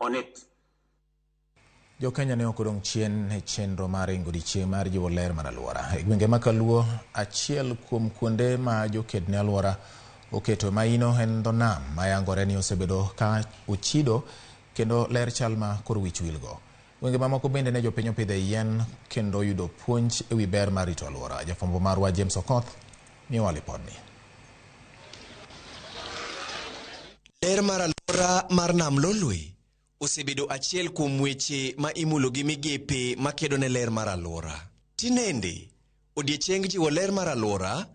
on it. Jo Kenya ne okodong chien e chenro mar godiechieng' mar jiwo ler mar alwora. E gwenge ma Kaluo, achiel kuom kuonde ma jokedne alwora oketo maino en dho nam mayangore ni osebedo ka ochido kendo ler chal ma kor wich wilgo. Gwenge mamoko bende ne jopiny opidhe yien kendo yudo puonj e wi ber mar rito alwora. Jafwambo marwa James Okoth miyowa lipodni. Ler mar alwora mar Nam Lolwe osebedo achiel kuom weche ma imulo gi migepe makedo ne ler mar alwora. Tinende, odiechieng jiwo ler mar alwora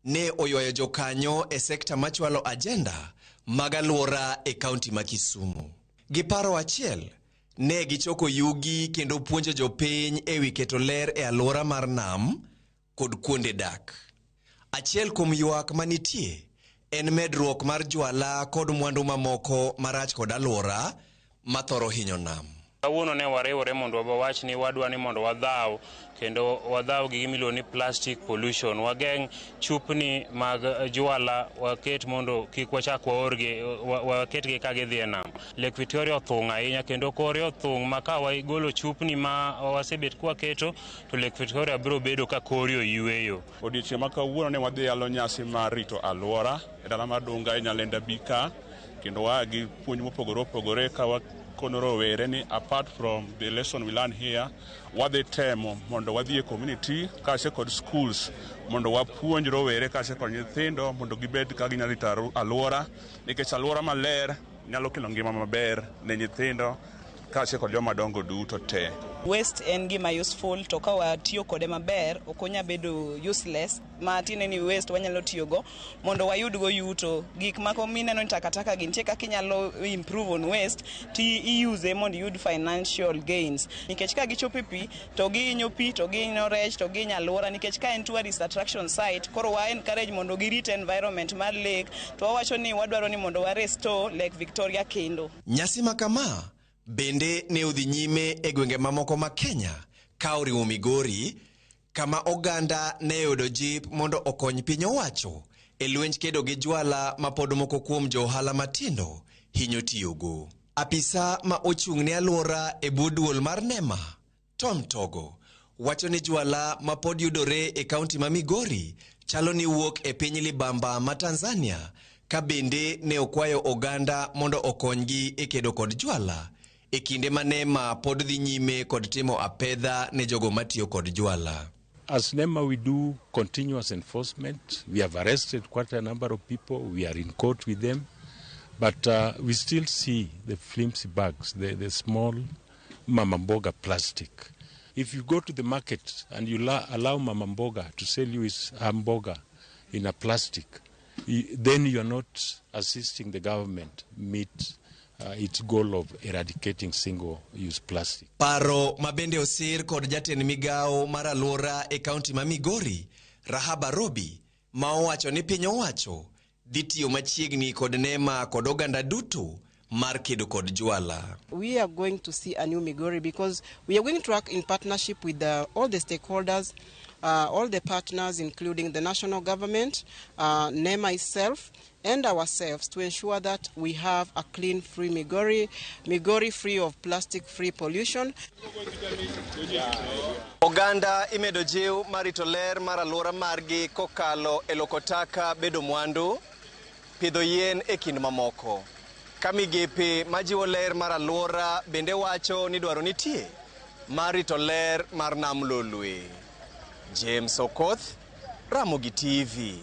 ne oywayo jokanyo e sekta machwalo ajenda mag alwora e kaunti ma Kisumu. Gi paro achiel, ne gichoko yugi kendo puonjo jopiny e wi keto ler e alwora mar nam kod kuonde dak. Achiel kuom ywak manitie en medruok mar jwala kod mwandu mamoko marach kod alwora mathoro hinyo nam. Kawuono ne wariwore mondo wawach ni wadwa ni mondo wadhaw kendo wadhaw gi gimiluongo ni plastic pollution. Wageng' chupni mag jwala, waket mondo kik wachak waorgi, waketgi ka gidhi e nam. Lake Victoria othung' ahinya kendo kore othung' ma ka wagolo chupni ma wasebet kwa keto to Lake Victoria biro bedo ka kore oyweyo. Odiechieng' ma kawuono ne wadhi yalo nyasi mar rito alwora e dala mar Dunga e Nyalenda Bika kendo wa gi puonj mopogore opogore ka kono Rowere ni apart from the lesson we learn here, wadhi temo mondo wadhi e community kaachiel kod schools mondo wapuonj Rowere kaachiel kod nyithindo mondo gibed ka ginyalo rito alwora, nikech alwora maler nyalo kelo ngima maber ne nyithindo kaachiel kod joma dongo duto te. Waste en gima useful to ka watiyo kode maber ok onya bedo useless. Matine ni waste wanyalo tiyogo mondo wayudgo yuto. Gik mako mineno ni takataka gintie kaka inyalo improve on waste ti iuse mondo yud financial gains. Nikech ka gichopo pi to gihinyo pi to gihinyo rech to gihinyo alwora, nikech ka en tourist attraction site koro wa encourage mondo girit environment mar lake to wawacho ni wadwaro ni mondo wa restore Lake Victoria kendo. Nyasi makama bende ne odhi nyime e gwenge mamoko ma Kenya ka oriwo Migori, kama oganda ne yudo jip mondo okony piny owacho e lwenj kedo gi jwala ma pod moko kuom johala matindo hinyo tiyogo. Apisa ma ochung' ne alwora e bwo duol mar NEMA, Tom Togo, wacho ni jwala ma pod yudore e kaunti ma Migori chalo ni wuok e piny libamba ma Tanzania, ka bende ne okwayo oganda mondo okonygi e kedo kod jwala e kinde ma NEMA pod dhi nyime kod timo apedha ne jogo matiyo kod jwala. As NEMA, we do continuous enforcement. We have arrested quite a number of people. We are in court with them. But we still see the flimsy bags, the small mama mboga plastic. If you go to the market and you allow mama mboga to sell you his hamburger in a plastic, then you are not assisting the government meet its goal of eradicating single-use plastic. Paro mabende osir kod jatend migao mar alwora e kaunti ma Migori, Rahaba Robi, ma owacho ni piny owacho dhi tiyo machiegni kod NEMA kod oganda duto mar kedo kod jwala. We are going to see a new Migori because we are going to work in partnership with all the stakeholders, all the partners, including the national government, NEMA itself, and ourselves to ensure that we have a clean, free Migori free of plastic-free pollution. Oganda imedo jiw marito ler mar alwora margi kokalo e loko taka bedo mwandu, pidho yien e kind mamoko. Ka migepe majiwo ler mar alwora bende wacho ni dwaro nitie mar rito ler mar Nam Lolwe. James Okoth, Ramogi TV.